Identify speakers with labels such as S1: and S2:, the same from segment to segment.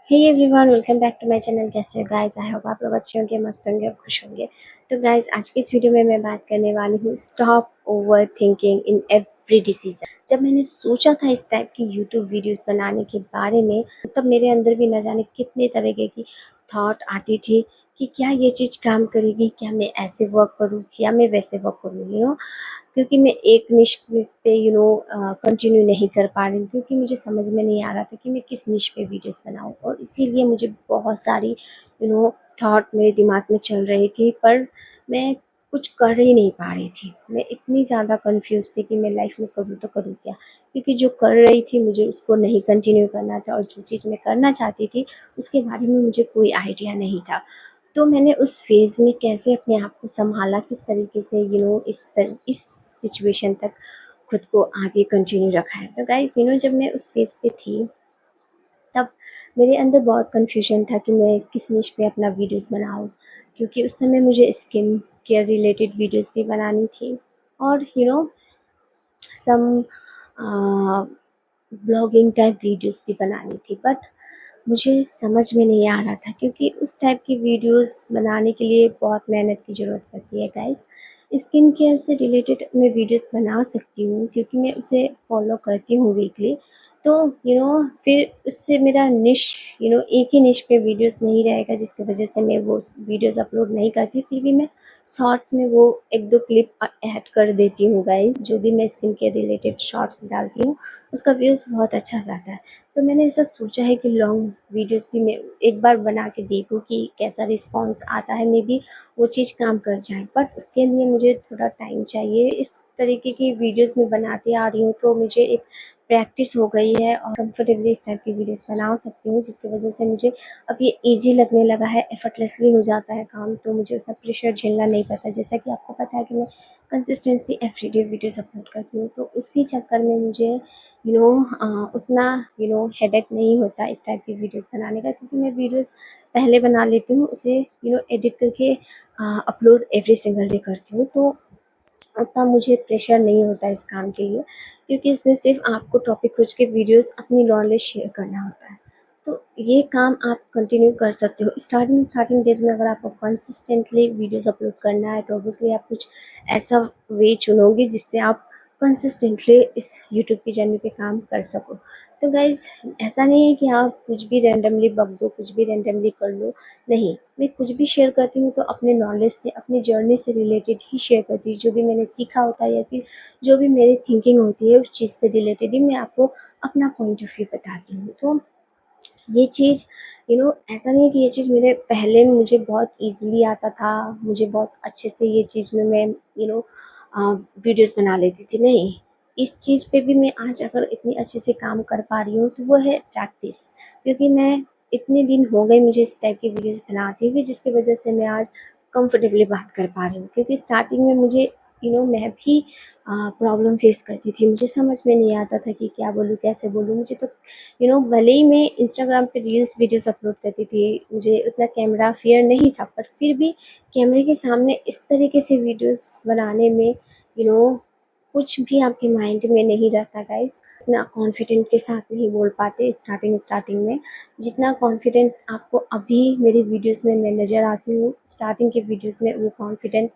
S1: Hey everyone, welcome back to my channel. कैसे हो guys? I hope आप लोग अच्छे होंगे, मस्त होंगे और खुश होंगे। तो गाइस, आज की इस वीडियो में मैं बात करने वाली हूँ stop over thinking in every decision. जब मैंने सोचा था इस टाइप की यूट्यूब वीडियोस बनाने के बारे में, तब मेरे अंदर भी न जाने कितने तरीके की थॉट आती थी कि क्या ये चीज़ काम करेगी, क्या मैं ऐसे वर्क करूँ या मैं वैसे वर्क करूँ, क्योंकि मैं एक निश पे कंटिन्यू नहीं कर पा रही थी, क्योंकि मुझे समझ में नहीं आ रहा था कि मैं किस निश पे वीडियोस बनाऊं। और इसीलिए मुझे बहुत सारी थॉट मेरे दिमाग में चल रही थी, पर मैं कुछ कर ही नहीं पा रही थी। मैं इतनी ज़्यादा कंफ्यूज थी कि मैं लाइफ में करूँ तो करूँ क्या, क्योंकि जो कर रही थी मुझे उसको नहीं कंटिन्यू करना था, और जो चीज़ मैं करना चाहती थी उसके बारे में मुझे कोई आइडिया नहीं था। तो मैंने उस फ़ेज़ में कैसे अपने आप को सँभाला, किस तरीके से इस सिचुएशन तक खुद को आगे कंटिन्यू रखा है। तो गाइज़, जब मैं उस फ़ेज़ पे थी, तब मेरे अंदर बहुत कन्फ्यूज़न था कि मैं किस निश पे अपना वीडियोज़ बनाऊँ, क्योंकि उस समय मुझे स्किन केयर रिलेटेड वीडियोज़ भी बनानी थी, और सम ब्लॉगिंग टाइप वीडियोज़ भी बनानी थी। बट मुझे समझ में नहीं आ रहा था, क्योंकि उस टाइप की वीडियोस बनाने के लिए बहुत मेहनत की ज़रूरत पड़ती है गाइस। स्किन केयर से रिलेटेड मैं वीडियोस बना सकती हूँ, क्योंकि मैं उसे फॉलो करती हूँ वीकली। तो फिर उससे मेरा निश एक ही निश पे वीडियोस नहीं रहेगा, जिसकी वजह से मैं वो वीडियोस अपलोड नहीं करती। फिर भी मैं शॉर्ट्स में वो एक दो क्लिप ऐड कर देती हूँ गाइस। जो भी मैं स्किन केयर रिलेटेड शॉर्ट्स डालती हूँ, उसका व्यूज़ बहुत अच्छा जाता है। तो मैंने ऐसा सोचा है कि लॉन्ग वीडियोस भी मैं एक बार बना के देखूँ कि कैसा रिस्पॉन्स आता है, मे बी वो चीज़ काम कर जाए। बट उसके लिए मुझे थोड़ा टाइम चाहिए। इस तरीके की वीडियोस मैं बनाती आ रही हूँ, तो मुझे एक प्रैक्टिस हो गई है और कंफर्टेबली इस टाइप की वीडियोस बना सकती हूँ, जिसकी वजह से मुझे अब ये ईजी लगने लगा है, एफर्टलेसली हो जाता है काम, तो मुझे उतना प्रेशर झेलना नहीं पड़ता। जैसा कि आपको पता है कि मैं कंसिस्टेंसी एवरीडे वीडियोस अपलोड करती हूँ, तो उसी चक्कर में मुझे उतना हेडेक नहीं होता इस टाइप की वीडियोस बनाने का, क्योंकि मैं वीडियोस पहले बना लेती हूँ, उसे एडिट करके अपलोड एवरी सिंगल डे करती हूँ। तो उतना मुझे प्रेशर नहीं होता इस काम के लिए, क्योंकि इसमें सिर्फ आपको टॉपिक खोज के वीडियोस अपनी नॉलेज शेयर करना होता है। तो ये काम आप कंटिन्यू कर सकते हो। स्टार्टिंग डेज में अगर आपको कंसिस्टेंटली वीडियोस अपलोड करना है, तो ऑब्वियसली आप कुछ ऐसा वे चुनोगे जिससे आप कंसिस्टेंटली इस यूट्यूब की जर्नी पे काम कर सको। तो गाइज़, ऐसा नहीं है कि आप कुछ भी रैंडमली बक दो, कुछ भी रैंडमली कर लो। नहीं, मैं कुछ भी शेयर करती हूँ तो अपने नॉलेज से, अपनी जर्नी से रिलेटेड ही शेयर करती हूँ। जो भी मैंने सीखा होता है या फिर जो भी मेरी थिंकिंग होती है, उस चीज़ से रिलेटेड ही मैं आपको अपना पॉइंट ऑफ व्यू बताती हूँ। तो ये चीज़ ऐसा नहीं है कि ये चीज़ मेरे पहले मुझे बहुत ईज़िली आता था, मुझे बहुत अच्छे से ये चीज़ में मैं वीडियोज़ बना लेती थी। नहीं, इस चीज़ पे भी मैं आज अगर इतनी अच्छे से काम कर पा रही हूँ, तो वो है प्रैक्टिस। क्योंकि मैं इतने दिन हो गए मुझे इस टाइप की वीडियोज़ बनाते हुए, जिसकी वजह से मैं आज कंफर्टेबली बात कर पा रही हूँ। क्योंकि स्टार्टिंग में मुझे मैं भी प्रॉब्लम फेस करती थी। मुझे समझ में नहीं आता था कि क्या बोलूँ, कैसे बोलूँ। मुझे तो भले ही मैं इंस्टाग्राम पे रील्स वीडियोस अपलोड करती थी, मुझे उतना कैमरा फ़ियर नहीं था, पर फिर भी कैमरे के सामने इस तरीके से वीडियोस बनाने में कुछ भी आपके माइंड में नहीं रहता गाइस। इतना कॉन्फिडेंट के साथ नहीं बोल पाते स्टार्टिंग में, जितना कॉन्फिडेंट आपको अभी मेरी वीडियोस में मैं नज़र आती हूँ। स्टार्टिंग के वीडियोस में वो कॉन्फिडेंट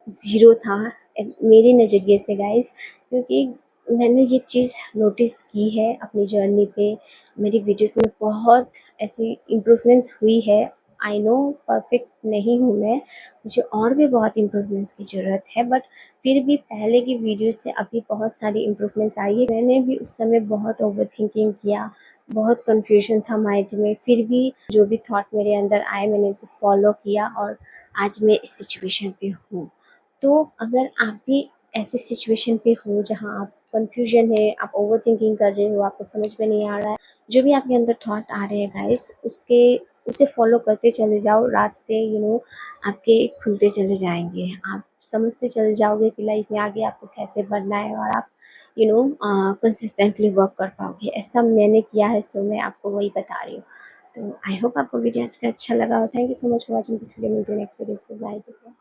S1: ज़ीरो था मेरे नज़रिए से गाइस। क्योंकि मैंने ये चीज़ नोटिस की है अपनी जर्नी पे। मेरी वीडियोस में बहुत ऐसी इम्प्रूवमेंट्स हुई है। आई नो परफेक्ट नहीं हूँ मैं, मुझे और भी बहुत इम्प्रूवमेंट्स की ज़रूरत है, बट फिर भी पहले की वीडियो से अभी बहुत सारी इम्प्रूवमेंट्स आई है। मैंने भी उस समय बहुत ओवरथिंकिंग किया, बहुत कन्फ्यूजन था माइंड में, फिर भी जो भी थॉट मेरे अंदर आए मैंने उसे फॉलो किया, और आज मैं इस सिचुएशन पे हूँ। तो अगर आप भी ऐसे सिचुएशन पे हो जहाँ आप कन्फ्यूजन है, आप ओवरथिंकिंग कर रहे हो, आपको समझ में नहीं आ रहा है, जो भी आपके अंदर थॉट आ रहे हैं गाइस, उसे फॉलो करते चले जाओ। रास्ते आपके खुलते चले जाएंगे। आप समझते चले जाओगे कि लाइफ में आगे आपको कैसे बढ़ना है, और आप कंसिस्टेंटली वर्क कर पाओगे। ऐसा मैंने किया है, सो मैं आपको वही बता रही हूँ। तो आई होप आपको वीडियो आज का अच्छा लगा हो। Thank you so much for watching this video. मिलते हैं नेक्स्ट वीडियोस पे। बाय।